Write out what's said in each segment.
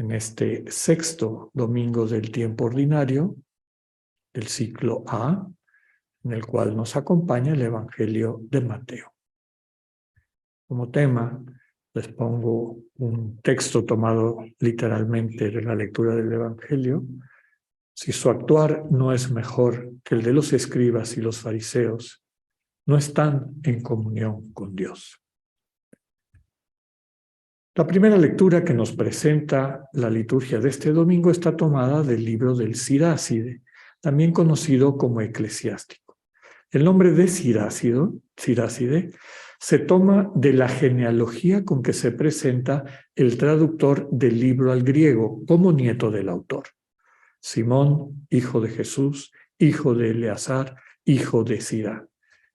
en este sexto domingo del tiempo ordinario, del ciclo A, en el cual nos acompaña el Evangelio de Mateo. Como tema, les pongo un texto tomado literalmente de la lectura del Evangelio. Si su actuar no es mejor que el de los escribas y los fariseos, no están en comunión con Dios. La primera lectura que nos presenta la liturgia de este domingo está tomada del libro del Siráside, también conocido como Eclesiástico. El nombre de Siráside se toma de la genealogía con que se presenta el traductor del libro al griego como nieto del autor. Simón, hijo de Jesús, hijo de Eleazar, hijo de Sirá.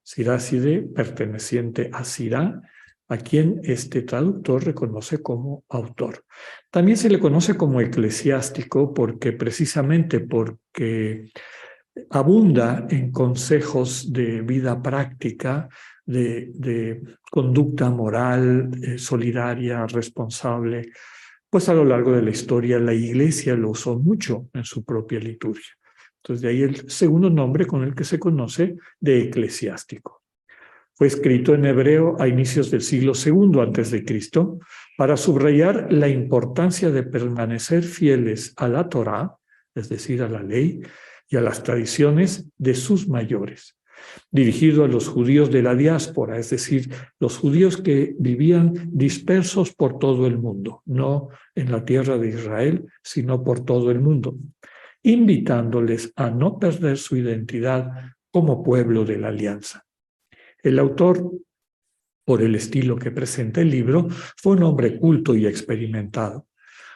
Siráside, perteneciente a Sirá, a quien este traductor reconoce como autor. También se le conoce como eclesiástico precisamente porque abunda en consejos de vida práctica, de conducta moral, solidaria, responsable. Pues a lo largo de la historia la Iglesia lo usó mucho en su propia liturgia. Entonces de ahí el segundo nombre con el que se conoce de eclesiástico. Fue escrito en hebreo a inicios del siglo II a.C. para subrayar la importancia de permanecer fieles a la Torá, es decir, a la ley, y a las tradiciones de sus mayores, dirigido a los judíos de la diáspora, es decir, los judíos que vivían dispersos por todo el mundo, no en la tierra de Israel, sino por todo el mundo, invitándoles a no perder su identidad como pueblo de la alianza. El autor, por el estilo que presenta el libro, fue un hombre culto y experimentado.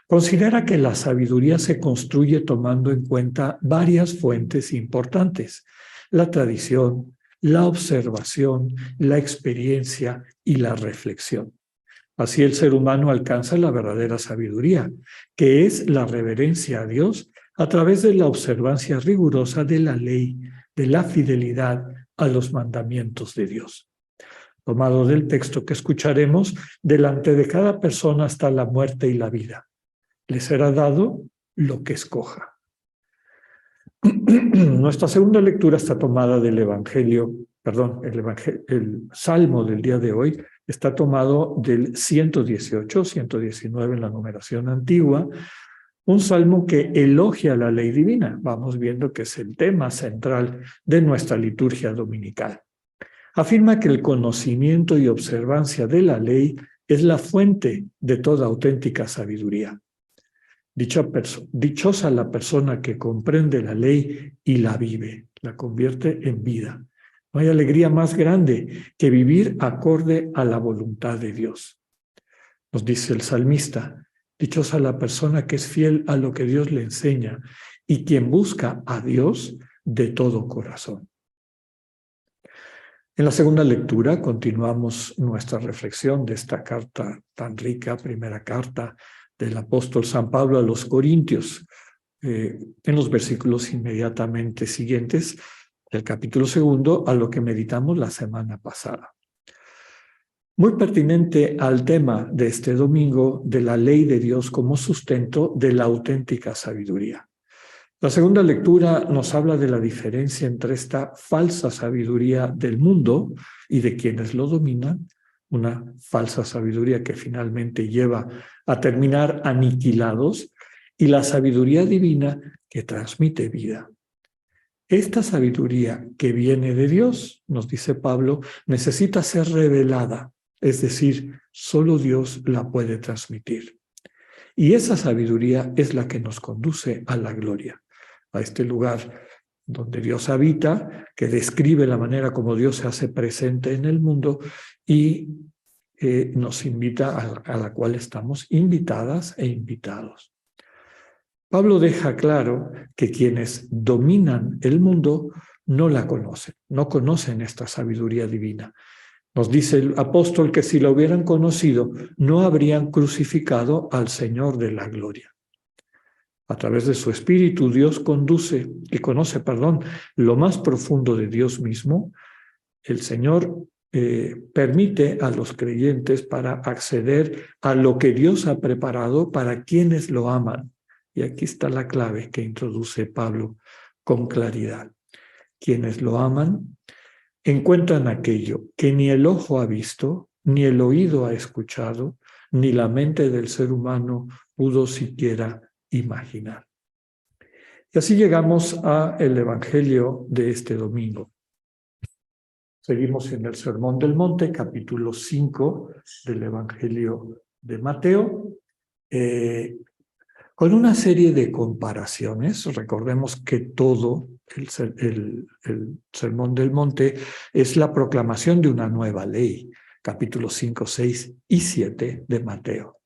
Considera que la sabiduría se construye tomando en cuenta varias fuentes importantes: la tradición, la observación, la experiencia y la reflexión. Así el ser humano alcanza la verdadera sabiduría, que es la reverencia a Dios a través de la observancia rigurosa de la ley, de la fidelidad a los mandamientos de Dios. Tomado del texto que escucharemos, delante de cada persona está la muerte y la vida. Le será dado lo que escoja. Nuestra segunda lectura está tomada del el Salmo del día de hoy está tomado del 118, 119 en la numeración antigua, un salmo que elogia la ley divina. Vamos viendo que es el tema central de nuestra liturgia dominical. Afirma que el conocimiento y observancia de la ley es la fuente de toda auténtica sabiduría. Dichosa la persona que comprende la ley y la vive, la convierte en vida. No hay alegría más grande que vivir acorde a la voluntad de Dios. Nos dice el salmista: dichosa la persona que es fiel a lo que Dios le enseña y quien busca a Dios de todo corazón. En la segunda lectura continuamos nuestra reflexión de esta carta tan rica, primera carta del apóstol San Pablo a los Corintios, en los versículos inmediatamente siguientes del capítulo 2, a lo que meditamos la semana pasada. Muy pertinente al tema de este domingo de la ley de Dios como sustento de la auténtica sabiduría. La segunda lectura nos habla de la diferencia entre esta falsa sabiduría del mundo y de quienes lo dominan, una falsa sabiduría que finalmente lleva a terminar aniquilados, y la sabiduría divina que transmite vida. Esta sabiduría que viene de Dios, nos dice Pablo, necesita ser revelada, es decir, solo Dios la puede transmitir. Y esa sabiduría es la que nos conduce a la gloria, a este lugar donde Dios habita, que describe la manera como Dios se hace presente en el mundo y nos invita a la cual estamos invitadas e invitados. Pablo deja claro que quienes dominan el mundo no la conocen, no conocen esta sabiduría divina. Nos dice el apóstol que si la hubieran conocido, no habrían crucificado al Señor de la gloria. A través de su Espíritu, Dios conoce, lo más profundo de Dios mismo. El Señor permite a los creyentes para acceder a lo que Dios ha preparado para quienes lo aman. Y aquí está la clave que introduce Pablo con claridad. Quienes lo aman encuentran aquello que ni el ojo ha visto, ni el oído ha escuchado, ni la mente del ser humano pudo siquiera imaginar. Y así llegamos al Evangelio de este domingo. Seguimos en el Sermón del Monte, capítulo 5 del Evangelio de Mateo, con una serie de comparaciones. Recordemos que todo el Sermón del Monte es la proclamación de una nueva ley, capítulos 5, 6 y 7 de Mateo.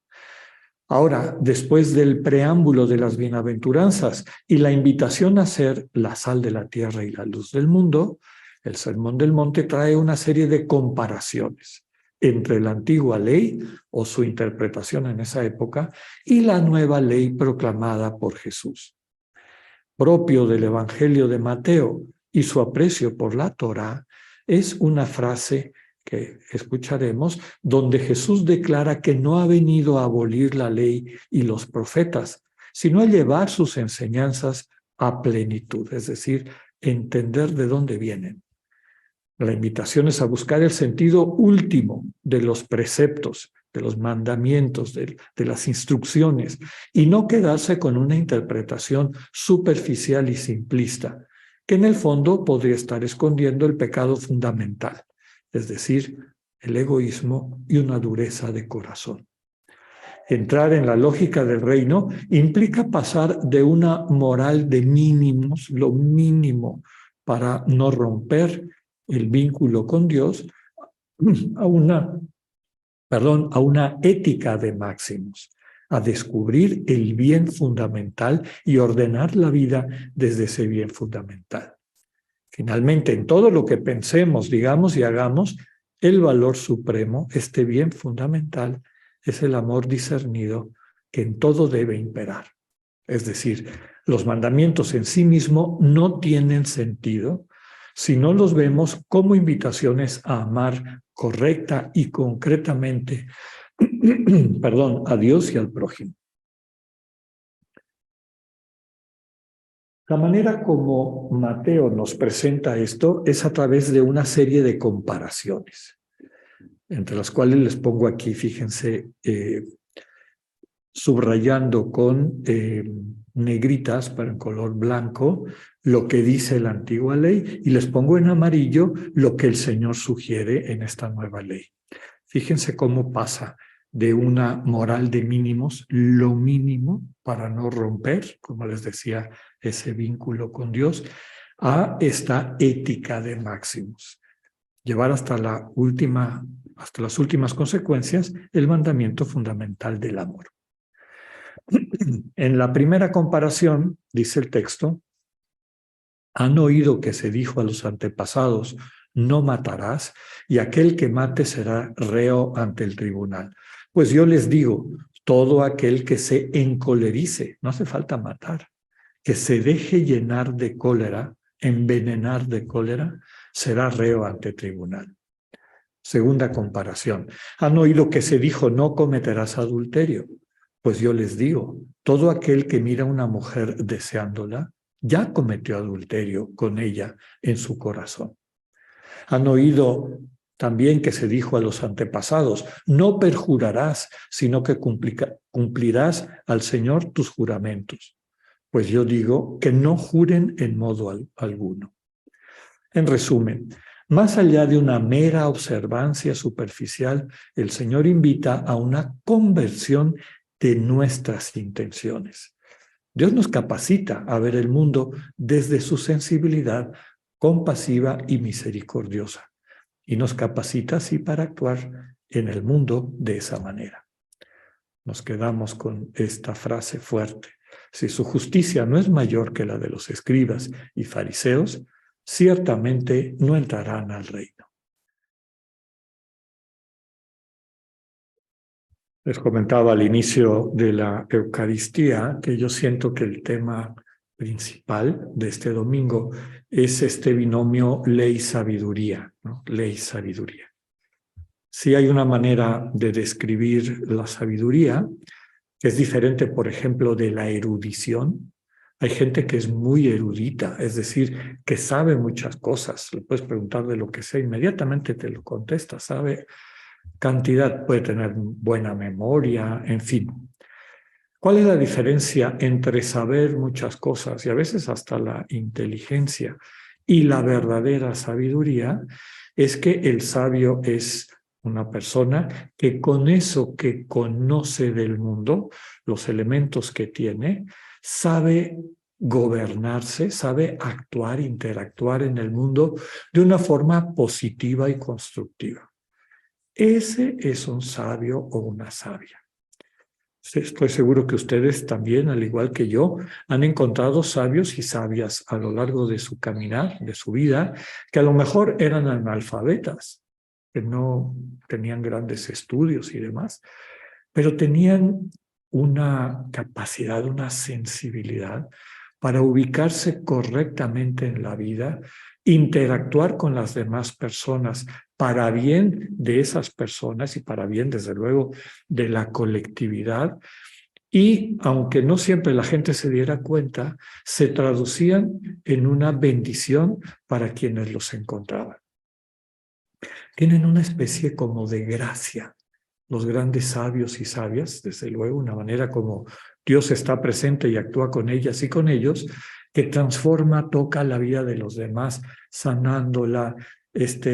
Ahora, después del preámbulo de las bienaventuranzas y la invitación a ser la sal de la tierra y la luz del mundo, el Sermón del Monte trae una serie de comparaciones entre la antigua ley o su interpretación en esa época y la nueva ley proclamada por Jesús. Propio del Evangelio de Mateo y su aprecio por la Torá es una frase que escucharemos, donde Jesús declara que no ha venido a abolir la ley y los profetas, sino a llevar sus enseñanzas a plenitud, es decir, entender de dónde vienen. La invitación es a buscar el sentido último de los preceptos, de los mandamientos, de las instrucciones, y no quedarse con una interpretación superficial y simplista, que en el fondo podría estar escondiendo el pecado fundamental, es decir, el egoísmo y una dureza de corazón. Entrar en la lógica del reino implica pasar de una moral de mínimos, lo mínimo para no romper el vínculo con Dios, a una ética de máximos, a descubrir el bien fundamental y ordenar la vida desde ese bien fundamental. Finalmente, en todo lo que pensemos, digamos y hagamos, el valor supremo, este bien fundamental, es el amor discernido que en todo debe imperar. Es decir, los mandamientos en sí mismos no tienen sentido si no los vemos como invitaciones a amar correcta y concretamente a Dios y al prójimo. La manera como Mateo nos presenta esto es a través de una serie de comparaciones, entre las cuales les pongo aquí, fíjense, subrayando con negritas, pero en color blanco, lo que dice la antigua ley, y les pongo en amarillo lo que el Señor sugiere en esta nueva ley. Fíjense cómo pasa de una moral de mínimos, lo mínimo para no romper, como les decía, ese vínculo con Dios, a esta ética de máximos. Llevar hasta las últimas consecuencias el mandamiento fundamental del amor. En la primera comparación, dice el texto, han oído que se dijo a los antepasados, no matarás, y aquel que mate será reo ante el tribunal. Pues yo les digo, todo aquel que se encolerice, no hace falta matar, que se deje llenar de cólera, envenenar de cólera, será reo ante tribunal. Segunda comparación, han oído que se dijo, no cometerás adulterio. Pues yo les digo, todo aquel que mira a una mujer deseándola, ya cometió adulterio con ella en su corazón. Han oído también que se dijo a los antepasados, no perjurarás, sino que cumplirás al Señor tus juramentos. Pues yo digo que no juren en modo alguno. En resumen, más allá de una mera observancia superficial, el Señor invita a una conversión de nuestras intenciones. Dios nos capacita a ver el mundo desde su sensibilidad compasiva y misericordiosa, y nos capacita así para actuar en el mundo de esa manera. Nos quedamos con esta frase fuerte. Si su justicia no es mayor que la de los escribas y fariseos, ciertamente no entrarán al reino. Les comentaba al inicio de la Eucaristía que yo siento que el tema principal de este domingo es este binomio ley-sabiduría, ¿no? Ley-sabiduría. Sí hay una manera de describir la sabiduría que es diferente, por ejemplo, de la erudición. Hay gente que es muy erudita, es decir, que sabe muchas cosas. Le puedes preguntar de lo que sea, inmediatamente te lo contesta, sabe cantidad, puede tener buena memoria, en fin. ¿Cuál es la diferencia entre saber muchas cosas y a veces hasta la inteligencia y la verdadera sabiduría? Es que el sabio es una persona que con eso que conoce del mundo, los elementos que tiene, sabe gobernarse, sabe actuar, interactuar en el mundo de una forma positiva y constructiva. Ese es un sabio o una sabia. Estoy seguro que ustedes también, al igual que yo, han encontrado sabios y sabias a lo largo de su caminar, de su vida, que a lo mejor eran analfabetas, que no tenían grandes estudios y demás, pero tenían una capacidad, una sensibilidad para ubicarse correctamente en la vida, interactuar con las demás personas para bien de esas personas y para bien, desde luego, de la colectividad. Y aunque no siempre la gente se diera cuenta, se traducían en una bendición para quienes los encontraban. Tienen una especie como de gracia, los grandes sabios y sabias, desde luego, una manera como Dios está presente y actúa con ellas y con ellos, que transforma, toca la vida de los demás, sanándola,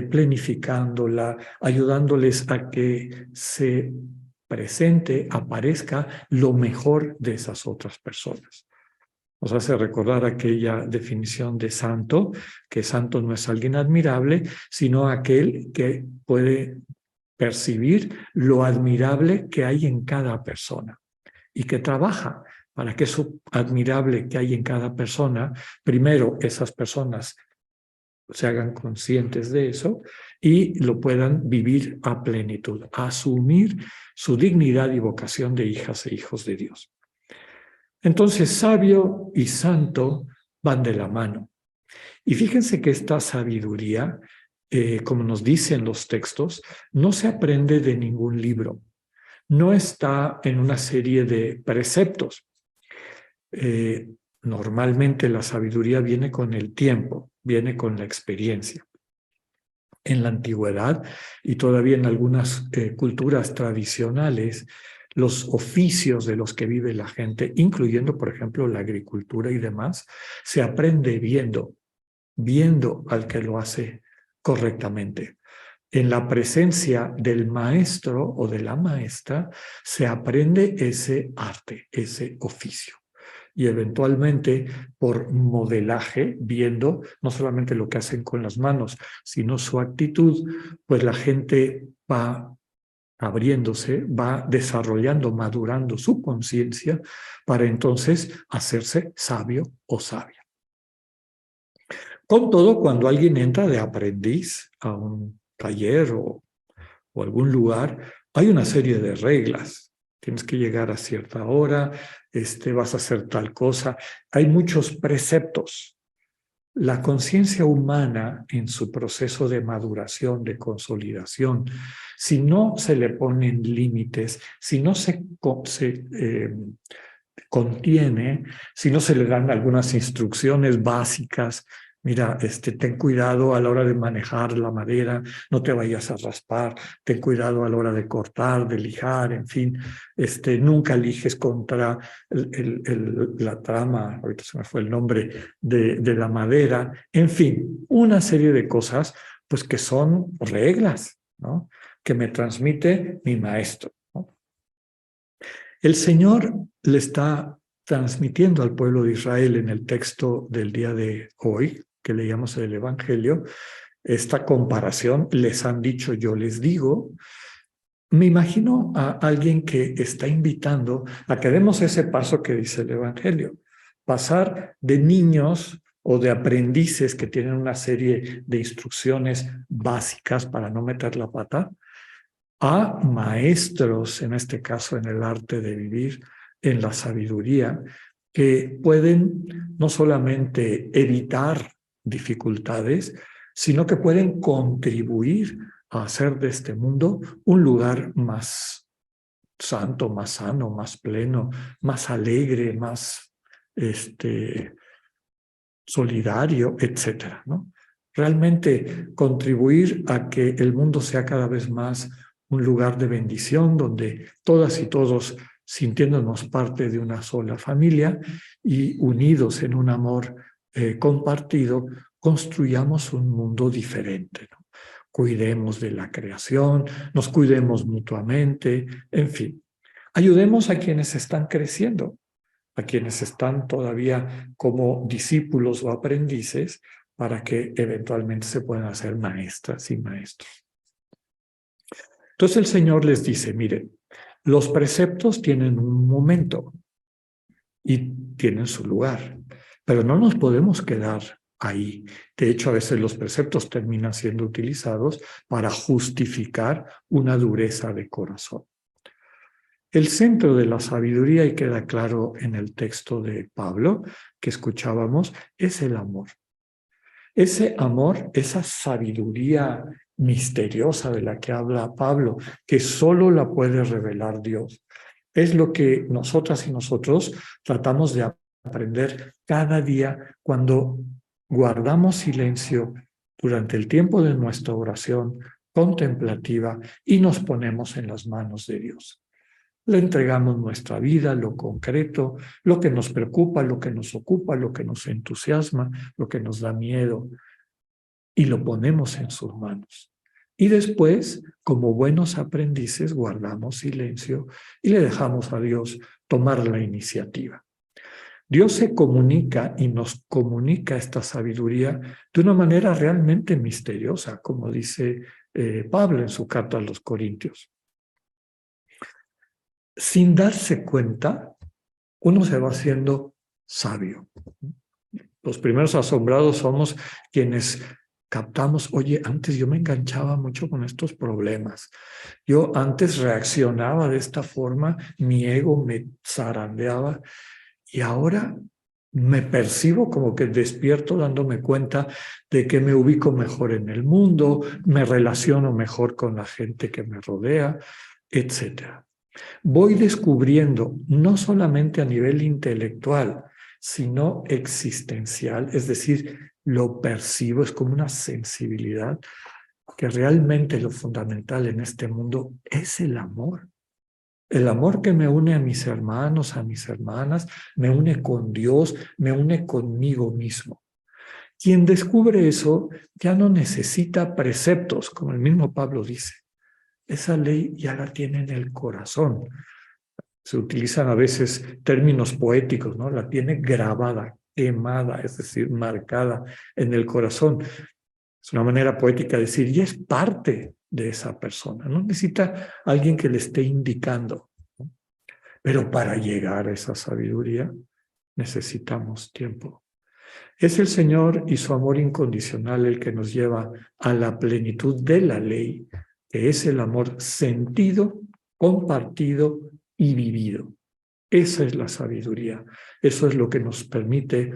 planificándola, ayudándoles a que se presente, aparezca lo mejor de esas otras personas. Nos hace recordar aquella definición de santo, que santo no es alguien admirable, sino aquel que puede percibir lo admirable que hay en cada persona y que trabaja para que eso admirable que hay en cada persona, primero esas personas se hagan conscientes de eso y lo puedan vivir a plenitud, asumir su dignidad y vocación de hijas e hijos de Dios. Entonces, sabio y santo van de la mano. Y fíjense que esta sabiduría, como nos dicen los textos, no se aprende de ningún libro. No está en una serie de preceptos. Normalmente la sabiduría viene con el tiempo, viene con la experiencia. En la antigüedad y todavía en algunas culturas tradicionales, los oficios de los que vive la gente, incluyendo, por ejemplo, la agricultura y demás, se aprende viendo al que lo hace correctamente. En la presencia del maestro o de la maestra se aprende ese arte, ese oficio. Y eventualmente por modelaje, viendo no solamente lo que hacen con las manos, sino su actitud, pues la gente va abriéndose, va desarrollando, madurando su conciencia para entonces hacerse sabio o sabia. Con todo, cuando alguien entra de aprendiz a un taller o algún lugar, hay una serie de reglas. Tienes que llegar a cierta hora, vas a hacer tal cosa. Hay muchos preceptos. La conciencia humana en su proceso de maduración, de consolidación, si no se le ponen límites, si no se contiene, si no se le dan algunas instrucciones básicas, mira, ten cuidado a la hora de manejar la madera, no te vayas a raspar, ten cuidado a la hora de cortar, de lijar, en fin, nunca lijes contra la trama, ahorita se me fue el nombre, de la madera, en fin, una serie de cosas, pues que son reglas, ¿no? Que me transmite mi maestro, ¿no? El Señor le está transmitiendo al pueblo de Israel en el texto del día de hoy, que leíamos en el Evangelio, esta comparación, les han dicho, yo les digo. Me imagino a alguien que está invitando a que demos ese paso que dice el Evangelio, pasar de niños o de aprendices que tienen una serie de instrucciones básicas para no meter la pata, a maestros, en este caso en el arte de vivir, en la sabiduría, que pueden no solamente evitar dificultades, sino que pueden contribuir a hacer de este mundo un lugar más santo, más sano, más pleno, más alegre, más solidario, etcétera, ¿no? Realmente contribuir a que el mundo sea cada vez más un lugar de bendición donde todas y todos, sintiéndonos parte de una sola familia y unidos en un amor compartido, construyamos un mundo diferente, ¿no? Cuidemos de la creación, nos cuidemos mutuamente, en fin. Ayudemos a quienes están creciendo, a quienes están todavía como discípulos o aprendices, para que eventualmente se puedan hacer maestras y maestros. Entonces el Señor les dice, miren, los preceptos tienen un momento y tienen su lugar, pero no nos podemos quedar ahí. De hecho, a veces los preceptos terminan siendo utilizados para justificar una dureza de corazón. El centro de la sabiduría, y queda claro en el texto de Pablo que escuchábamos, es el amor. Ese amor, esa sabiduría misteriosa de la que habla Pablo, que solo la puede revelar Dios, es lo que nosotras y nosotros tratamos de aprender cada día cuando guardamos silencio durante el tiempo de nuestra oración contemplativa y nos ponemos en las manos de Dios. Le entregamos nuestra vida, lo concreto, lo que nos preocupa, lo que nos ocupa, lo que nos entusiasma, lo que nos da miedo, y lo ponemos en sus manos. Y después, como buenos aprendices, guardamos silencio y le dejamos a Dios tomar la iniciativa. Dios se comunica y nos comunica esta sabiduría de una manera realmente misteriosa, como dice Pablo en su carta a los Corintios. Sin darse cuenta, uno se va haciendo sabio. Los primeros asombrados somos quienes captamos, oye, antes yo me enganchaba mucho con estos problemas. Yo antes reaccionaba de esta forma, mi ego me zarandeaba y ahora me percibo como que despierto dándome cuenta de que me ubico mejor en el mundo, me relaciono mejor con la gente que me rodea, etcétera. Voy descubriendo, no solamente a nivel intelectual, sino existencial, es decir, lo percibo, es como una sensibilidad, que realmente lo fundamental en este mundo es el amor. El amor que me une a mis hermanos, a mis hermanas, me une con Dios, me une conmigo mismo. Quien descubre eso ya no necesita preceptos, como el mismo Pablo dice. Esa ley ya la tiene en el corazón. Se utilizan a veces términos poéticos, ¿no? La tiene grabada, quemada, es decir, marcada en el corazón. Es una manera poética de decir, y es parte de esa persona. No necesita alguien que le esté indicando, ¿no? Pero para llegar a esa sabiduría necesitamos tiempo. Es el Señor y su amor incondicional el que nos lleva a la plenitud de la ley, que es el amor sentido, compartido y vivido. Esa es la sabiduría. Eso es lo que nos permite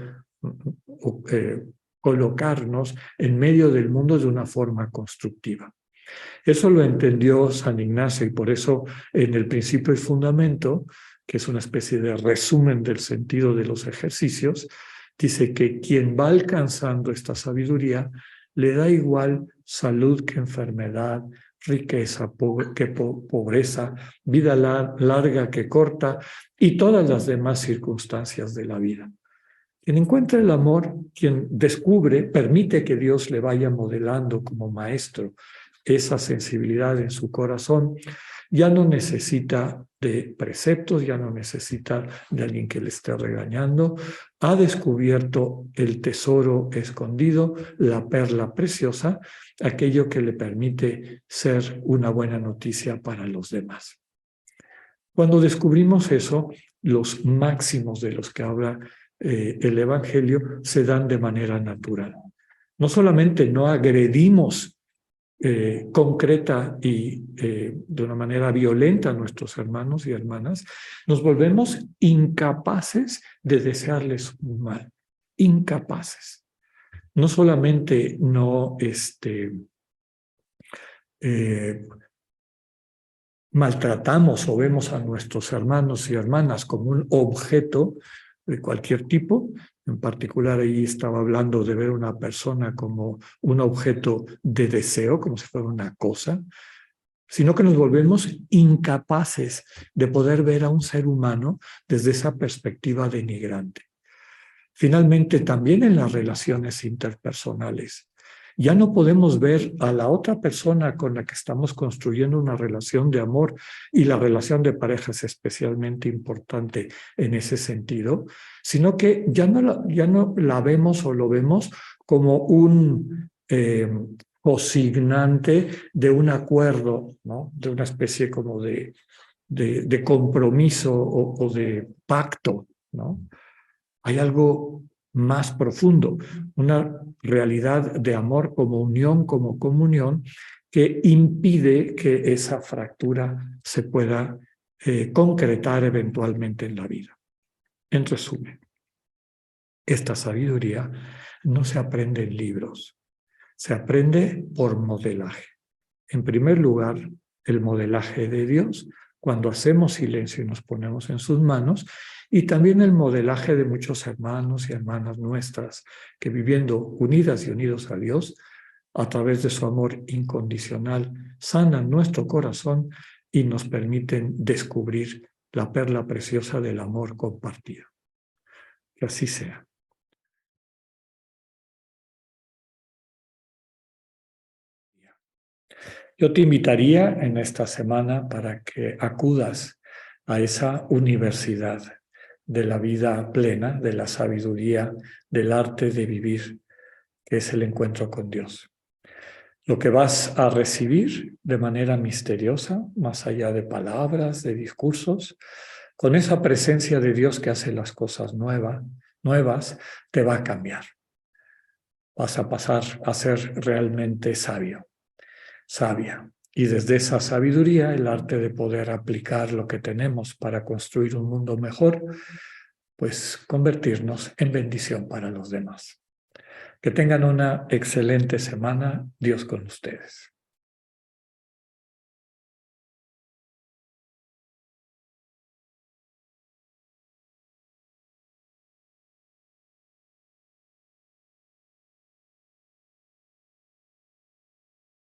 colocarnos en medio del mundo de una forma constructiva. Eso lo entendió San Ignacio y por eso en el principio y fundamento, que es una especie de resumen del sentido de los ejercicios, dice que quien va alcanzando esta sabiduría le da igual salud que enfermedad, riqueza que pobreza, vida larga que corta y todas las demás circunstancias de la vida. Quien encuentra el amor, quien descubre, permite que Dios le vaya modelando como maestro esa sensibilidad en su corazón, ya no necesita de preceptos, ya no necesita de alguien que le esté regañando, ha descubierto el tesoro escondido, la perla preciosa, aquello que le permite ser una buena noticia para los demás. Cuando descubrimos eso, los máximos de los que habla el Evangelio se dan de manera natural. No solamente no agredimos concreta y de una manera violenta a nuestros hermanos y hermanas, nos volvemos incapaces de desearles un mal, incapaces. No solamente no maltratamos o vemos a nuestros hermanos y hermanas como un objeto de cualquier tipo. En particular, ahí estaba hablando de ver a una persona como un objeto de deseo, como si fuera una cosa, sino que nos volvemos incapaces de poder ver a un ser humano desde esa perspectiva denigrante. Finalmente, también en las relaciones interpersonales, ya no podemos ver a la otra persona con la que estamos construyendo una relación de amor, y la relación de pareja es especialmente importante en ese sentido, sino que ya no la vemos o lo vemos como un cosignante de un acuerdo, ¿no? De una especie como de compromiso o de pacto, ¿no? Hay algo más profundo, una realidad de amor como unión, como comunión, que impide que esa fractura se pueda concretar eventualmente en la vida. En resumen, esta sabiduría no se aprende en libros, se aprende por modelaje. En primer lugar, el modelaje de Dios, cuando hacemos silencio y nos ponemos en sus manos, y también el modelaje de muchos hermanos y hermanas nuestras que, viviendo unidas y unidos a Dios, a través de su amor incondicional, sanan nuestro corazón y nos permiten descubrir la perla preciosa del amor compartido. Que así sea. Yo te invitaría en esta semana para que acudas a esa universidad de la vida plena, de la sabiduría, del arte de vivir, que es el encuentro con Dios. Lo que vas a recibir de manera misteriosa, más allá de palabras, de discursos, con esa presencia de Dios que hace las cosas nuevas, te va a cambiar. Vas a pasar a ser realmente sabio, sabia. Y desde esa sabiduría, el arte de poder aplicar lo que tenemos para construir un mundo mejor, pues convertirnos en bendición para los demás. Que tengan una excelente semana. Dios con ustedes.